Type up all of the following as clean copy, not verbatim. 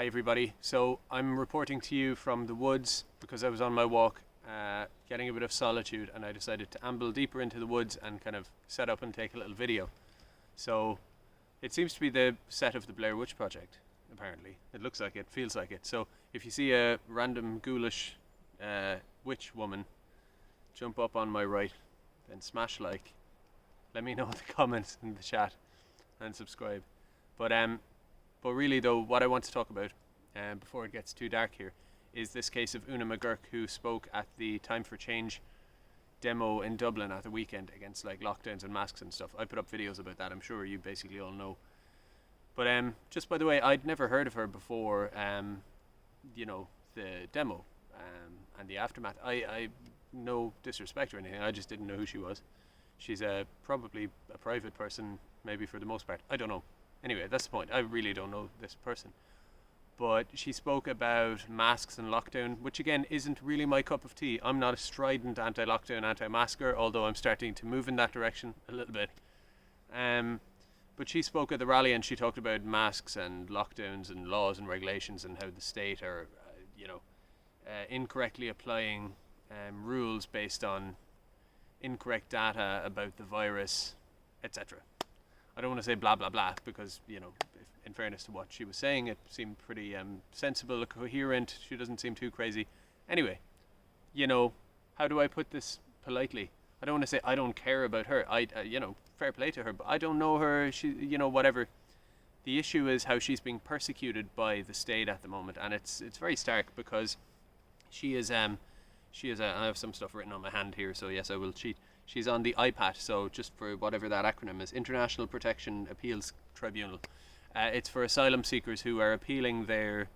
Hi everybody. So I'm reporting to you from the woods because I was on my walk, getting a bit of solitude, and I decided to amble deeper into the woods and kind of set up and take a little video. So it seems to be the set of the Blair Witch Project, apparently. It looks like it, feels like it. So if you see a random ghoulish witch woman jump up on my right, then smash like. Let me know in the comments in the chat and subscribe. But really though, what I want to talk about, before it gets too dark here, is this case of Oona McGurk, who spoke at the Time for Change demo in Dublin at the weekend against like lockdowns and masks and stuff. I put up videos about that, I'm sure you basically all know. But just by the way, I'd never heard of her before, the demo and the aftermath. I no disrespect or anything, I just didn't know who she was. She's probably a private person, maybe for the most part. I don't know. Anyway, that's the point. I really don't know this person. But she spoke about masks and lockdown, which again isn't really my cup of tea. I'm not a strident anti-lockdown, anti-masker, although I'm starting to move in that direction a little bit. But she spoke at the rally and she talked about masks and lockdowns and laws and regulations and how the state are, incorrectly applying rules based on incorrect data about the virus, etc. I don't want to say blah blah blah because, in fairness to what she was saying, it seemed pretty sensible, coherent. She doesn't seem too crazy. Anyway, how do I put this politely? I don't want to say I don't care about her. Fair play to her, but I don't know her. She, whatever. The issue is how she's being persecuted by the state at the moment, and it's very stark because she is I have some stuff written on my hand here, so yes, I will cheat. She's on the IPAT, so just for whatever that acronym is, International Protection Appeals Tribunal. It's for asylum seekers who are appealing their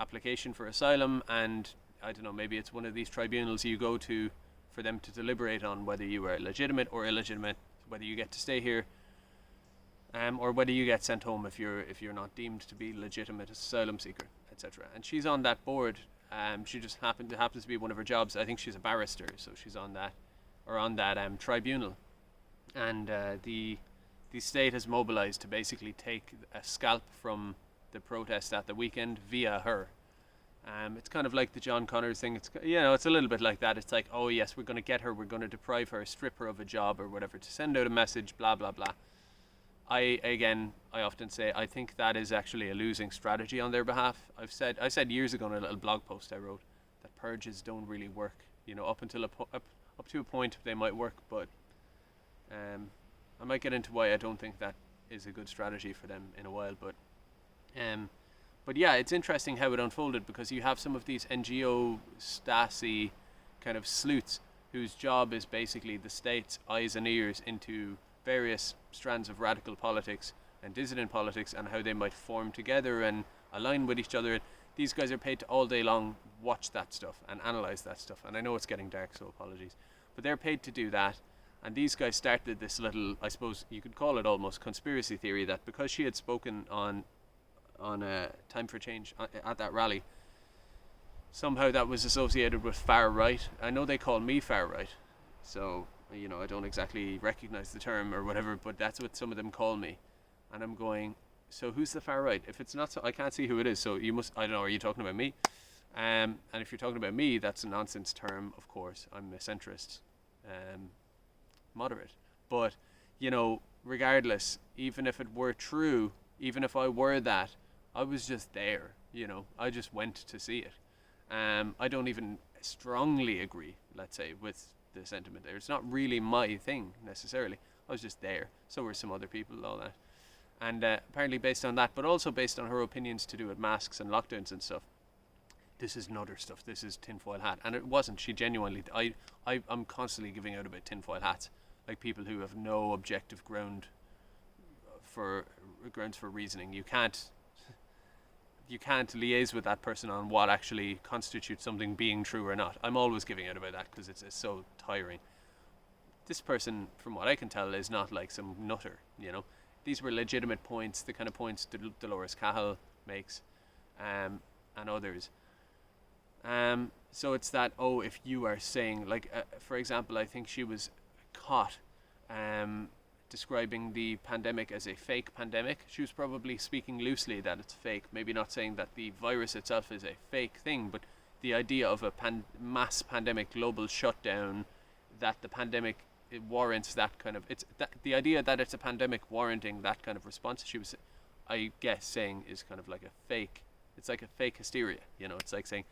application for asylum, and I don't know, maybe it's one of these tribunals you go to for them to deliberate on whether you are legitimate or illegitimate, whether you get to stay here, or whether you get sent home if you're not deemed to be legitimate asylum seeker, etc. And she's on that board. She just happens to be one of her jobs. I think she's a barrister, so she's on that tribunal. And the state has mobilized to basically take a scalp from the protest at the weekend via her. It's kind of like the John Connors thing. It's a little bit like that. It's like, oh yes, we're going to get her, we're going to deprive her, strip her of a job or whatever to send out a message, blah blah blah. I often say I think that is actually a losing strategy on their behalf. I said years ago in a little blog post I wrote that purges don't really work. Up to a point they might work, but I might get into why I don't think that is a good strategy for them in a while. But yeah, it's interesting how it unfolded because you have some of these NGO Stasi kind of sleuths whose job is basically the state's eyes and ears into various strands of radical politics and dissident politics and how they might form together and align with each other. These guys are paid to all day long watch that stuff and analyze that stuff. And I know it's getting dark, so apologies. But they're paid to do that. And these guys started this little, I suppose you could call it almost conspiracy theory, that because she had spoken on Time for Change at that rally, somehow that was associated with far right. I know they call me far right, so I don't exactly recognize the term or whatever, but that's what some of them call me. And I'm going, so who's the far right? If it's not, so I can't see who it is, so you must, I don't know, are you talking about me? And if you're talking about me, that's a nonsense term, of course. I'm a centrist, moderate. But, regardless, even if it were true, even if I were that, I was just there, I just went to see it. I don't even strongly agree, let's say, with the sentiment there. It's not really my thing necessarily. I was just there. So were some other people, all that. And apparently based on that, but also based on her opinions to do with masks and lockdowns and stuff. This is other stuff. This is tinfoil hat. And it wasn't. She genuinely, I'm constantly giving out about tinfoil hats. Like people who have no objective grounds for reasoning. You can't liaise with that person on what actually constitutes something being true or not. I'm always giving out about that because it's so tiring. This person, from what I can tell, is not like some nutter, These were legitimate points, the kind of points Dolores Cahill makes, and others. So it's that, if you are saying, like, for example, I think she was caught describing the pandemic as a fake pandemic. She was probably speaking loosely that it's fake, maybe not saying that the virus itself is a fake thing, but the idea of a mass pandemic, global shutdown, that the pandemic, it warrants that kind of, the idea that it's a pandemic warranting that kind of response, she was, I guess, saying is kind of like a fake, it's like a fake hysteria, it's like saying,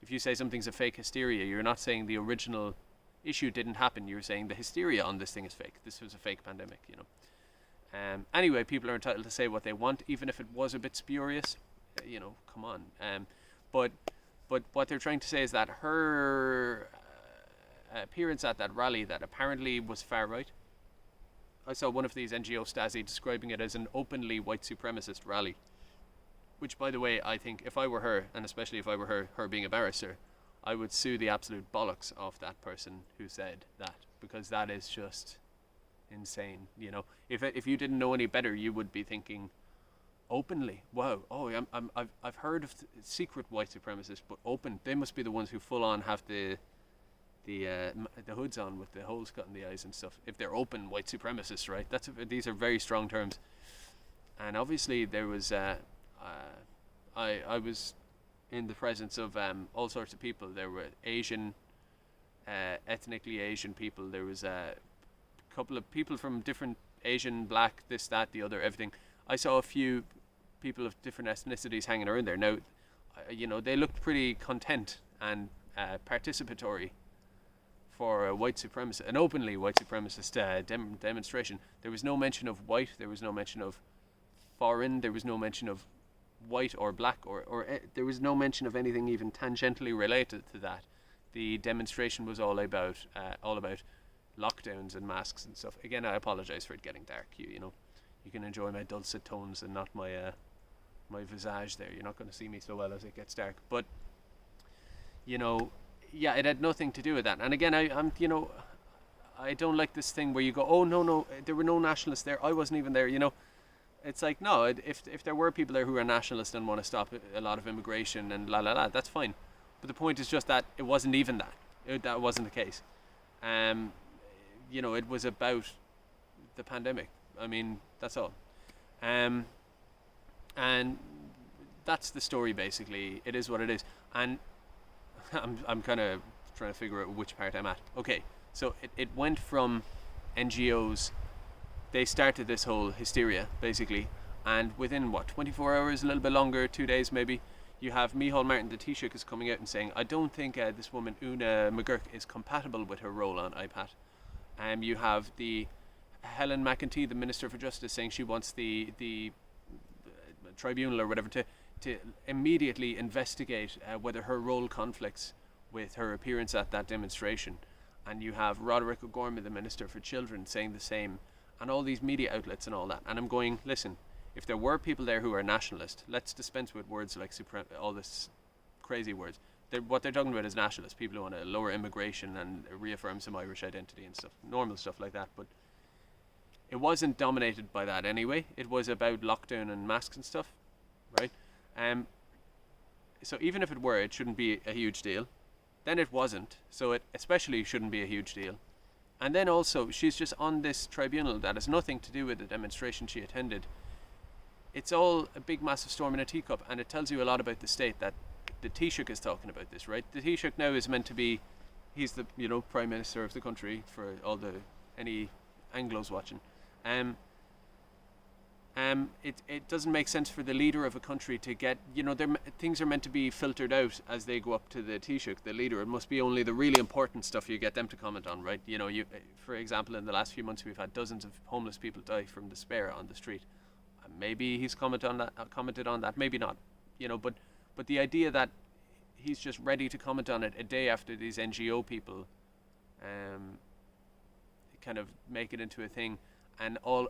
if you say something's a fake hysteria, you're not saying the original issue didn't happen, you're saying the hysteria on this thing is fake. This was a fake pandemic, Anyway, people are entitled to say what they want, even if it was a bit spurious, come on. But what they're trying to say is that her appearance at that rally that apparently was far right. I saw one of these NGO Stasi describing it as an openly white supremacist rally, which, by the way, I think if I were her, and especially if I were her being a barrister, I would sue the absolute bollocks of that person who said that, because that is just insane. If you didn't know any better, you would be thinking openly, wow, I've heard of secret white supremacists, but open, they must be the ones who full on have the hoods on with the holes cut in the eyes and stuff. If they're open white supremacists, right? These are very strong terms. And obviously there was I was in the presence of all sorts of people. There were Asian, ethnically Asian people. There was a couple of people from different Asian, black, this, that, the other, everything. I saw a few people of different ethnicities hanging around there. Now, they looked pretty content and participatory for a white supremacist, an openly white supremacist demonstration. There was no mention of white. There was no mention of foreign. There was no mention of white or black, or there was no mention of anything even tangentially related to that. The demonstration was all about lockdowns and masks and stuff. Again, I apologize for it getting dark. You can enjoy my dulcet tones and not my my visage there. You're not going to see me so well as it gets dark. But yeah, it had nothing to do with that. And again, I'm I don't like this thing where you go, oh no, there were no nationalists there. I wasn't even there. It's like, no, if there were people there who are nationalists and want to stop a lot of immigration and that's fine. But the point is just that it wasn't even that. That wasn't the case. It was about the pandemic. I mean, that's all. And that's the story, basically. It is what it is. And I'm kind of trying to figure out which part I'm at. Okay, so it went from NGOs. They started this whole hysteria, basically, and within 24 hours, a little bit longer, 2 days maybe, you have Micheál Martin, the Taoiseach, is coming out and saying, I don't think this woman Oona McGurk is compatible with her role on IPAT. You have the Helen McEntee, the Minister for Justice, saying she wants the tribunal or whatever to immediately investigate whether her role conflicts with her appearance at that demonstration. And you have Roderick O'Gorman, the Minister for Children, saying the same, and all these media outlets and all that. And I'm going, listen, if there were people there who are nationalist, let's dispense with words like all this crazy words. What they're talking about is nationalists, people who want to lower immigration and reaffirm some Irish identity and stuff, normal stuff like that. But it wasn't dominated by that anyway. It was about lockdown and masks and stuff, right? So even if it were, it shouldn't be a huge deal. Then it wasn't, so it especially shouldn't be a huge deal. And then also, she's just on this tribunal that has nothing to do with the demonstration she attended. It's all a big, massive storm in a teacup, and it tells you a lot about the state that the Taoiseach is talking about this, right? The Taoiseach now is meant to be, he's the Prime Minister of the country for any Anglos watching. It doesn't make sense for the leader of a country to get, things are meant to be filtered out as they go up to the Taoiseach, the leader. It must be only the really important stuff you get them to comment on, right? For example, in the last few months, we've had dozens of homeless people die from despair on the street. Maybe he's commented on that, maybe not, but the idea that he's just ready to comment on it a day after these NGO people kind of make it into a thing. And all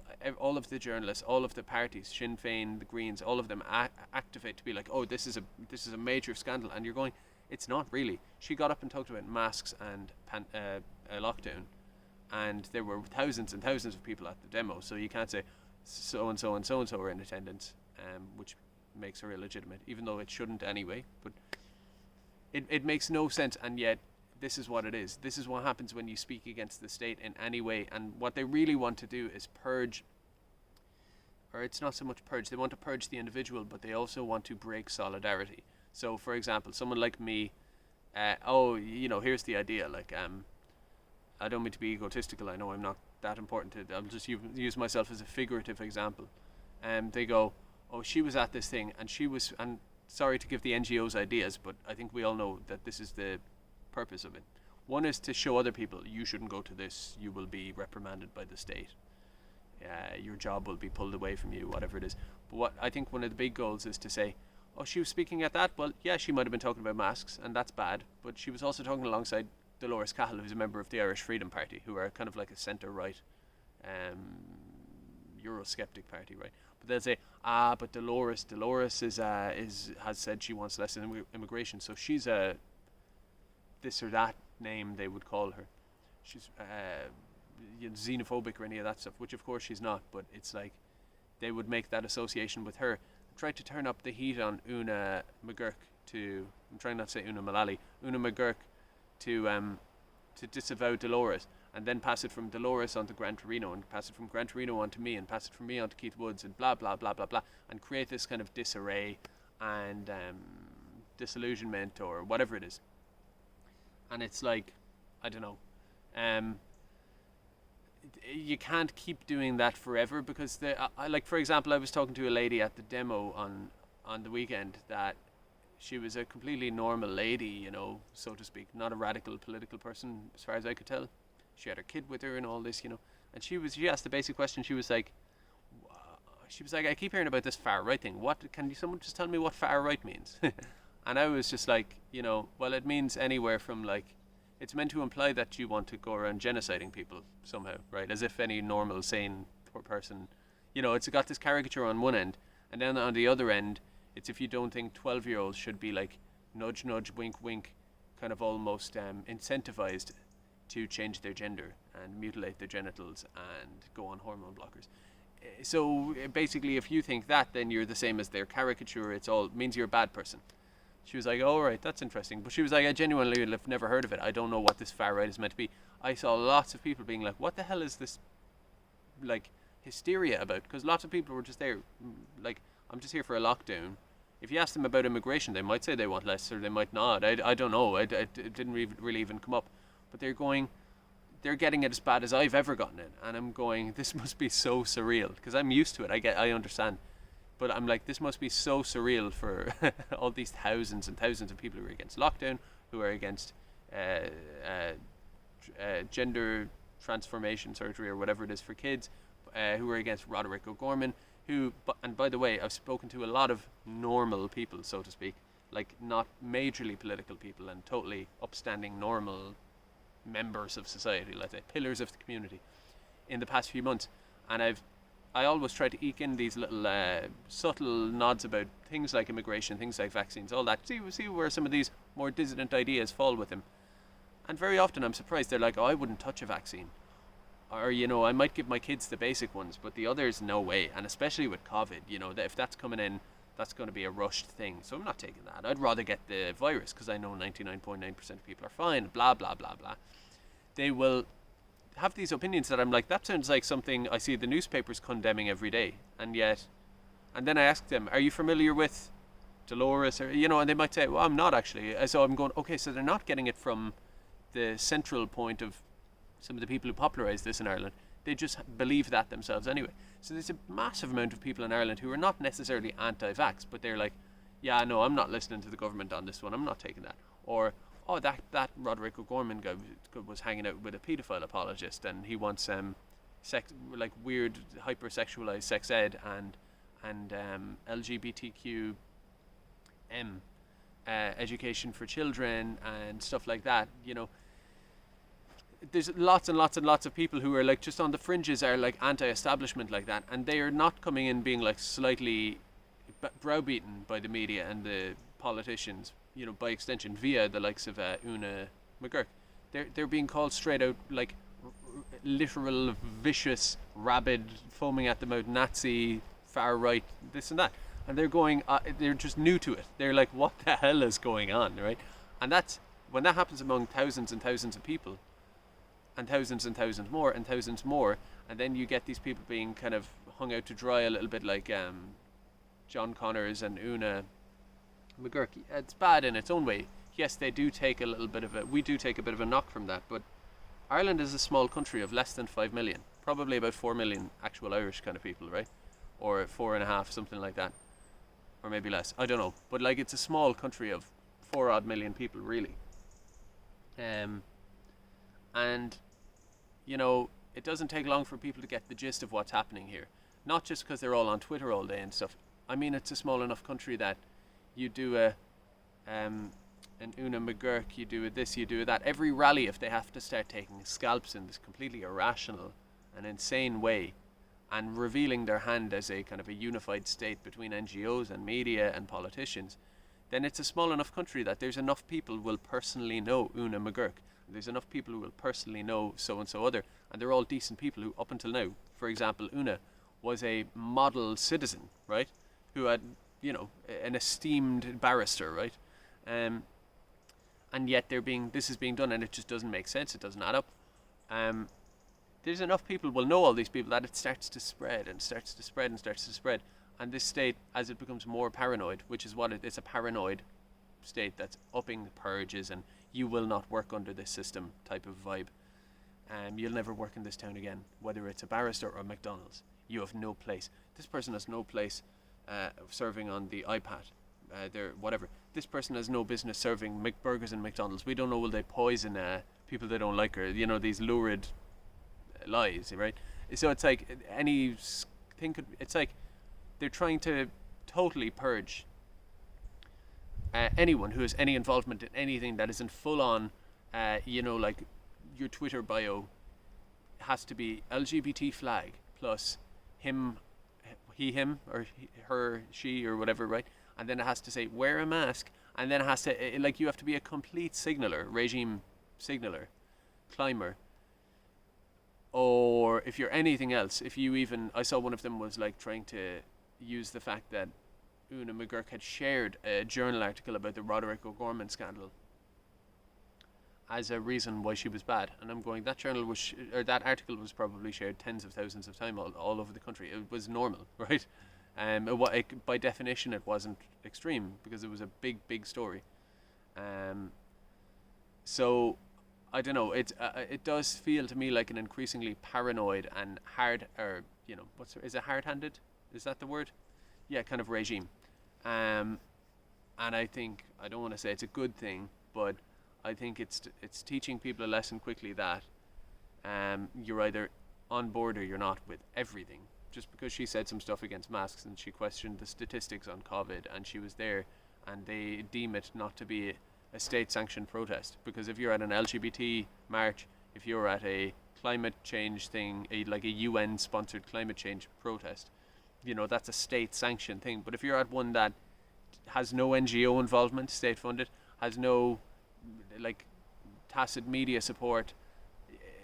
of the journalists, all of the parties, Sinn Féin, the Greens, all of them activate to be like, oh, this is a major scandal. And you're going, it's not really. She got up and talked about masks and lockdown, and there were thousands and thousands of people at the demo. So you can't say so and so and so and so are in attendance, which makes her illegitimate, even though it shouldn't anyway. But it makes no sense, and yet this is what it is. This is what happens when you speak against the state in any way. And what they really want to do is purge, or it's not so much purge, they want to purge the individual, but they also want to break solidarity. So, for example, someone like me, here's the idea, like, I don't mean to be egotistical, I know I'm not that important, I'll just use myself as a figurative example. They go, oh, she was at this thing, and sorry to give the NGOs ideas, but I think we all know that this is the purpose of it. One is to show other people, you shouldn't go to this, you will be reprimanded by the state. Your job will be pulled away from you, whatever it is. But what I think one of the big goals is to say, oh, she was speaking at that? Well, yeah, she might have been talking about masks, and that's bad, but she was also talking alongside Dolores Cahill, who's a member of the Irish Freedom Party, who are kind of like a centre-right Eurosceptic party, right? But they'll say, but Dolores has said she wants less immigration, so she's a this or that name they would call her. She's xenophobic or any of that stuff, which of course she's not, but it's like they would make that association with her. Try to turn up the heat on Oona McGurk I'm trying not to say Oona McGurk to disavow Dolores, and then pass it from Dolores onto Gran Torino, and pass it from Gran Torino onto me, and pass it from me onto Keith Woods, and blah blah blah blah blah, and create this kind of disarray and disillusionment or whatever it is. And it's like, I don't know, you can't keep doing that forever, because like, for example, I was talking to a lady at the demo on the weekend that she was a completely normal lady, so to speak, not a radical political person as far as I could tell. She had her kid with her and all this, and she asked the basic question. She was like, I keep hearing about this far right thing. Can someone just tell me what far right means? And I was just like, well, it means anywhere from, like, it's meant to imply that you want to go around genociding people somehow, right? As if any normal, sane person, it's got this caricature on one end, and then on the other end, it's if you don't think 12-year-olds should be like nudge, nudge, wink, wink, kind of almost incentivized to change their gender and mutilate their genitals and go on hormone blockers. So basically, if you think that, then you're the same as their caricature. It means you're a bad person. She was like, oh, right, that's interesting. But she was like, I genuinely have never heard of it. I don't know what this far right is meant to be. I saw lots of people being like, what the hell is this, like, hysteria about? Because lots of people were just there, like, I'm just here for a lockdown. If you ask them about immigration, they might say they want less, or they might not. I don't know. It didn't really even come up. But they're getting it as bad as I've ever gotten it. And I'm going, this must be so surreal. Because I'm used to it. I understand. But I'm like, this must be so surreal for all these thousands and thousands of people who are against lockdown, who are against gender transformation surgery or whatever it is for kids, who are against Roderick O'Gorman, and by the way, I've spoken to a lot of normal people, so to speak, like not majorly political people and totally upstanding normal members of society, let's say, pillars of the community, in the past few months. And I always try to eke in these little subtle nods about things like immigration, things like vaccines, all that. See where some of these more dissident ideas fall with them. And very often I'm surprised. They're like, oh, I wouldn't touch a vaccine. Or, I might give my kids the basic ones, but the others, no way. And especially with COVID, if that's coming in, that's going to be a rushed thing. So I'm not taking that. I'd rather get the virus because I know 99.9% of people are fine, blah, blah, blah, blah. They will have these opinions that I'm like, that sounds like something I see the newspapers condemning every day. And then I ask them, are you familiar with Dolores? Or, and they might say, well, I'm not actually. So I'm going, okay, so they're not getting it from the central point of some of the people who popularised this in Ireland. They just believe that themselves anyway. So there's a massive amount of people in Ireland who are not necessarily anti-vax, but they're like, yeah, no, I'm not listening to the government on this one. I'm not taking that. Or, oh, that Roderick O'Gorman guy was hanging out with a paedophile apologist, and he wants like weird hypersexualized sex ed and LGBTQ education for children and stuff like that. There's lots and lots and lots of people who are like just on the fringes, are like anti-establishment like that, and they are not coming in being like slightly browbeaten by the media and the politicians, by extension via the likes of Oona McGurk. They're being called straight out like literal, vicious, rabid, foaming at the mouth Nazi, far right, this and that, and they're going, they're just new to it. They're like, what the hell is going on, right? And that's when that happens among thousands and thousands of people, and thousands more, and thousands more, and then you get these people being kind of hung out to dry a little bit, like John Connors and Oona McGurk. It's bad in its own way. Yes, they do take a little bit of a, we do take a bit of a knock from that, but Ireland is a small country of less than 5 million, probably about 4 million actual Irish kind of people, right? Or 4.5, something like that, or maybe less. I don't know, but like it's a small country of 4 odd million people, really. And you know, it doesn't take long for people to get the gist of what's happening here. Not just because they're all on Twitter all day and stuff. I mean, it's a small enough country that you do an Oona McGurk, you do this, you do that. Every rally, if they have to start taking scalps in this completely irrational and insane way, and revealing their hand as a kind of a unified state between NGOs and media and politicians, then it's a small enough country that there's enough people will personally know Oona McGurk. There's enough people who will personally know so and so other, and they're all decent people who, up until now, for example, Oona was a model citizen, right? Who had, you know, an esteemed barrister, right? And yet this is being done, and it just doesn't make sense. It doesn't add up. There's enough people will know all these people that it starts to spread and starts to spread and starts to spread. And this state, as it becomes more paranoid, which is what it's a paranoid state that's upping the purges and you will not work under this system type of vibe. You'll never work in this town again, whether it's a barrister or McDonald's. You have no place. This person has no place serving on the iPad. Whatever. This person has no business serving burgers in McDonald's. We don't know, will they poison people they don't like, or, you know, these lurid lies, right? So it's like it's like they're trying to totally purge anyone who has any involvement in anything that isn't full on, you know, like your Twitter bio has to be LGBT flag plus him, or her, she, or whatever, right? And then it has to say wear a mask, and then it has to, like, you have to be a complete signaler, regime signaler, climber, or if you're anything else, if you even, I saw one of them was like trying to use the fact that Oona McGurk had shared a journal article about the Roderick O'Gorman scandal as a reason why she was bad. And I'm going, that journal was, or that article was probably shared tens of thousands of times all over the country. It was normal, right? By definition, it wasn't extreme because it was a big story. So I don't know. It does feel to me like an increasingly paranoid and hard, or, you know, is it hard-handed? Is that the word? Yeah, kind of regime. And I think, I don't want to say it's a good thing, but I think it's teaching people a lesson quickly that you're either on board or you're not with everything. Just because she said some stuff against masks and she questioned the statistics on COVID and she was there, and they deem it not to be a state-sanctioned protest. Because if you're at an LGBT march, if you're at a climate change thing, like a UN-sponsored climate change protest, you know, that's a state-sanctioned thing. But if you're at one that has no NGO involvement, state-funded, has no, like, tacit media support,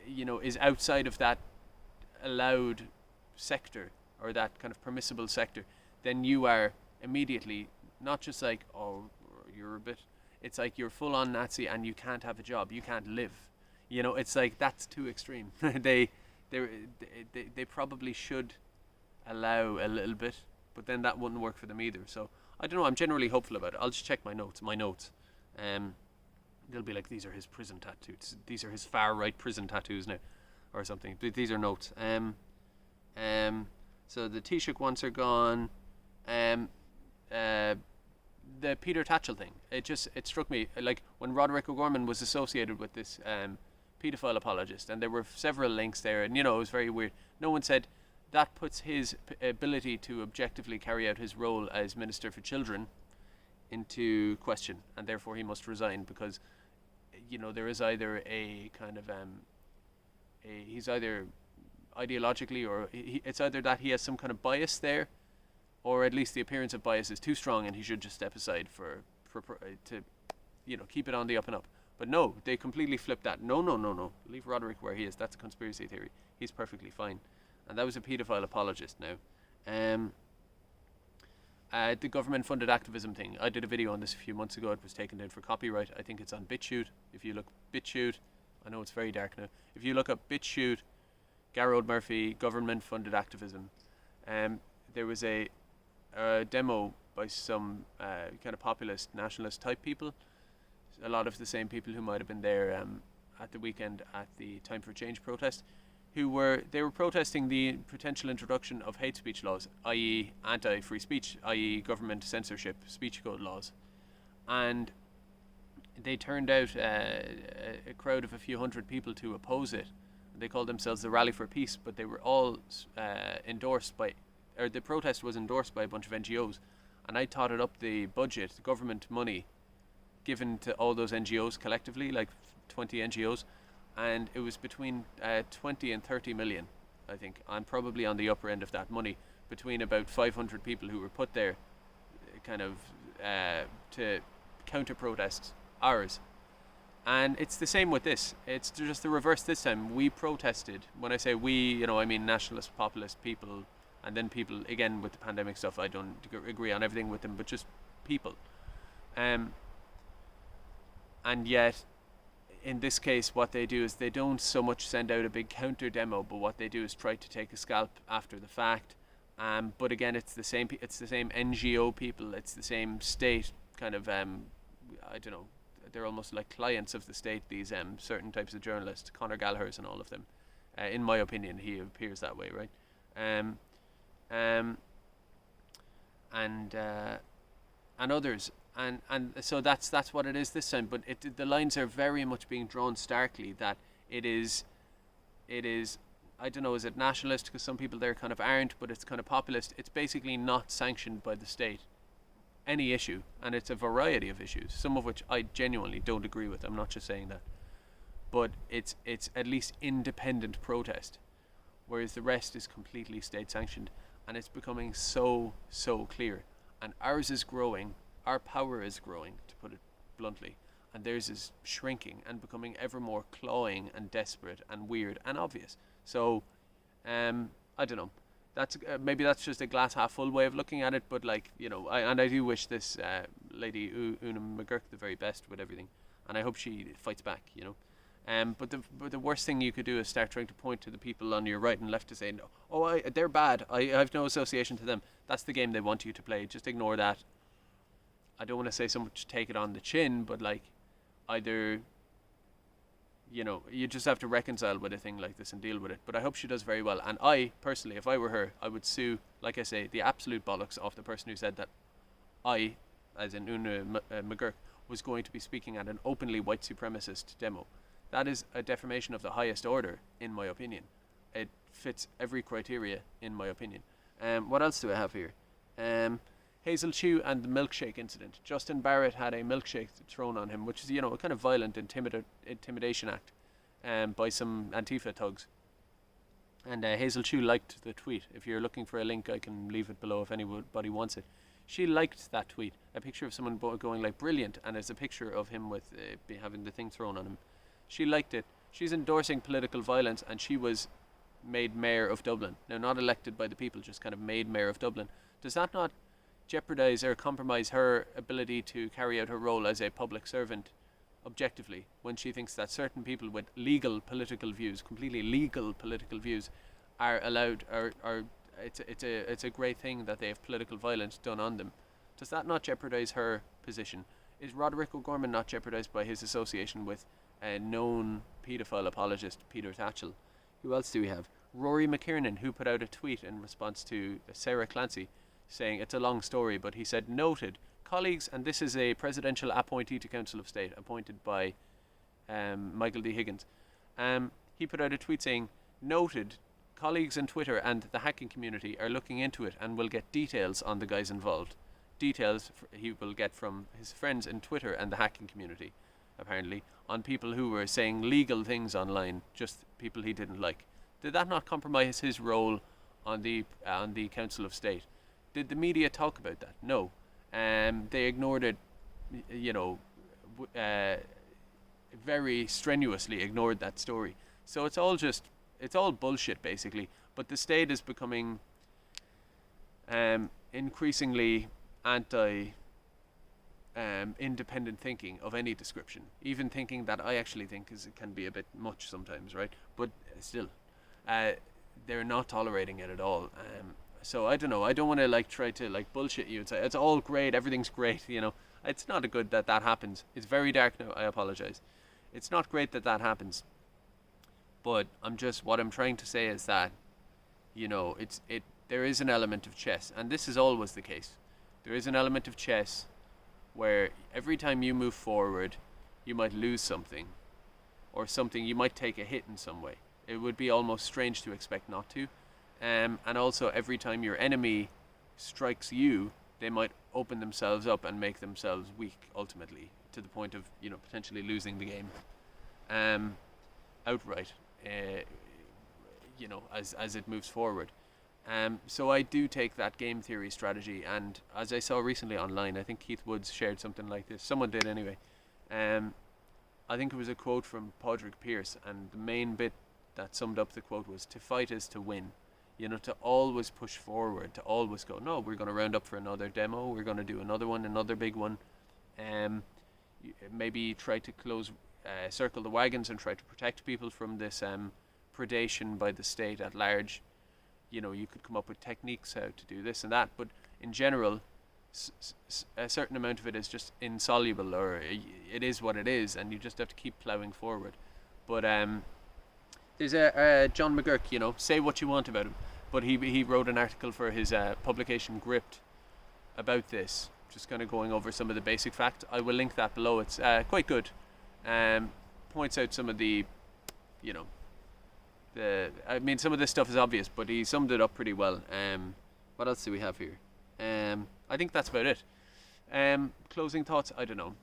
you know, is outside of that allowed sector, or that kind of permissible sector, then you are immediately not just like, oh, you're a bit, it's like you're full on Nazi and you can't have a job, you can't live. You know, it's like, that's too extreme. They probably should allow a little bit, but then that wouldn't work for them either. So I don't know, I'm generally hopeful about it. I'll just check my notes. They'll be like, these are his prison tattoos, these are his far right prison tattoos now, or something. These are notes. So the Taoiseach ones are gone. The Peter Tatchell thing, it struck me, like, when Roderick O'Gorman was associated with this paedophile apologist, and there were several links there, and, you know, it was very weird. No one said that puts his ability to objectively carry out his role as Minister for Children into question, and therefore he must resign, because, you know, there is either a kind of he's either ideologically, or it's either that he has some kind of bias there, or at least the appearance of bias is too strong and he should just step aside to, you know, keep it on the up and up. But no, they completely flipped that. No. Leave Roderick where he is. That's a conspiracy theory. He's perfectly fine. And that was a paedophile apologist now. The government-funded activism thing. I did a video on this a few months ago. It was taken down for copyright. I think it's on BitChute. If you look BitChute, I know it's very dark now. If you look up BitChute, Garrod Murphy, government-funded activism, there was a demo by some kind of populist, nationalist type people. A lot of the same people who might have been there at the weekend at the Time for Change protest, they were protesting the potential introduction of hate speech laws, i.e. anti-free speech, i.e. government censorship, speech code laws. And they turned out a crowd of a few hundred people to oppose it. They called themselves the Rally for Peace, but they were all the protest was endorsed by a bunch of NGOs. And I totted up the budget, the government money given to all those NGOs collectively, like 20 NGOs, and it was between 20 and 30 million, I think. I'm probably on the upper end of that money, between about 500 people who were put there kind of to counter-protest ours. And it's the same with this. It's just the reverse this time. We protested. When I say we, I mean nationalist, populist people, and then people, again, with the pandemic stuff, I don't agree on everything with them, but just people. And yet, in this case, what they do is they don't so much send out a big counter demo, but what they do is try to take a scalp after the fact. But again, it's the same NGO people. It's the same state kind of. I don't know. They're almost like clients of the state. These certain types of journalists, Conor Gallagher's and all of them. In my opinion, he appears that way, right? And others. And so that's what it is this time, but the lines are very much being drawn starkly that it is I don't know, is it nationalist, because some people there kind of aren't, but it's kind of populist. It's basically not sanctioned by the state, any issue, and it's a variety of issues, some of which I genuinely don't agree with. I'm not just saying that, but it's at least independent protest, whereas the rest is completely state sanctioned, and it's becoming so clear, and ours is growing. Our power is growing, to put it bluntly, and theirs is shrinking and becoming ever more clawing and desperate and weird and obvious. So, I don't know. That's maybe that's just a glass half full way of looking at it, but I do wish this lady Oona McGurk the very best with everything, and I hope she fights back. But the worst thing you could do is start trying to point to the people on your right and left to say, no, they're bad. I have no association to them. That's the game they want you to play. Just ignore that. I don't want to say so much take it on the chin, but either, you just have to reconcile with a thing like this and deal with it. But I hope she does very well. And I, personally, if I were her, I would sue, like I say, the absolute bollocks of the person who said that I, as in Oona McGurk, was going to be speaking at an openly white supremacist demo. That is a defamation of the highest order, in my opinion. It fits every criteria, in my opinion. What else do I have here? Hazel Chew and the milkshake incident. Justin Barrett had a milkshake thrown on him, which is, a kind of violent intimidation act by some Antifa thugs. And Hazel Chew liked the tweet. If you're looking for a link, I can leave it below if anybody wants it. She liked that tweet. A picture of someone going brilliant, and there's a picture of him with having the thing thrown on him. She liked it. She's endorsing political violence, and she was made mayor of Dublin. Now, not elected by the people, just kind of made mayor of Dublin. Does that not jeopardize or compromise her ability to carry out her role as a public servant objectively, when she thinks that certain people with legal political views, completely legal political views, are allowed, it's a great thing that they have political violence done on them? Does that not jeopardize her position? Is Roderick O'Gorman not jeopardized by his association with a known paedophile apologist, Peter Tatchell? Who else do we have? Rory McKiernan, who put out a tweet in response to Sarah Clancy, saying, it's a long story, but he said, noted, colleagues, and this is a presidential appointee to Council of State, appointed by Michael D. Higgins. He put out a tweet saying, noted, colleagues in Twitter and the hacking community are looking into it and will get details on the guys involved. Details he will get from his friends in Twitter and the hacking community, apparently, on people who were saying legal things online, just people he didn't like. Did that not compromise his role on the Council of State? Did the media talk about that? No. They ignored it, very strenuously ignored that story. So it's all bullshit, basically. But the state is becoming increasingly anti independent thinking of any description, even thinking that I actually think it can be a bit much sometimes, right? But still, they're not tolerating it at all. So I don't know. I don't want to like try to like bullshit you and say it's all great, everything's great. You know, it's not a good that happens. It's very dark now. I apologize. It's not great that happens. But what I'm trying to say is that, you know, there is an element of chess, and this is always the case. There is an element of chess where every time you move forward, you might lose something, or something you might take a hit in some way. It would be almost strange to expect not to. And also every time your enemy strikes you, they might open themselves up and make themselves weak ultimately, to the point of, you know, potentially losing the game outright, you know, as it moves forward. So I do take that game theory strategy, and as I saw recently online, I think Keith Woods shared something like this. Someone did anyway. I think it was a quote from Padraig Pearse, and the main bit that summed up the quote was, "To fight is to win." You know, to always push forward, to always go, no, we're going to round up for another demo, we're going to do another one, another big one. Maybe try to circle the wagons and try to protect people from this predation by the state at large. You know, you could come up with techniques how to do this and that, but in general, a certain amount of it is just insoluble, or it is what it is, and you just have to keep ploughing forward. But there's a John McGurk, you know, say what you want about him, but he wrote an article for his publication Gripped about this, just kind of going over some of the basic facts. I will link that below. It's quite good. Points out some of the, you know, I mean, some of this stuff is obvious, but he summed it up pretty well. What else do we have here? I think that's about it. Closing thoughts, I don't know.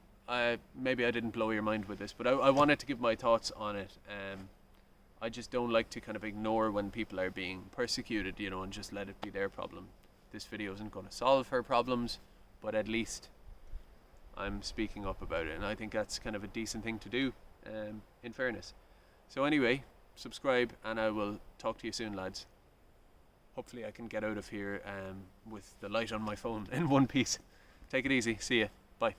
Maybe I didn't blow your mind with this, but I wanted to give my thoughts on it. I just don't like to kind of ignore when people are being persecuted, you know, and just let it be their problem. This video isn't going to solve her problems, but at least I'm speaking up about it, and I think that's kind of a decent thing to do, in fairness. So anyway, subscribe, and I will talk to you soon, lads. Hopefully I can get out of here with the light on my phone in one piece. Take it easy. See ya. Bye.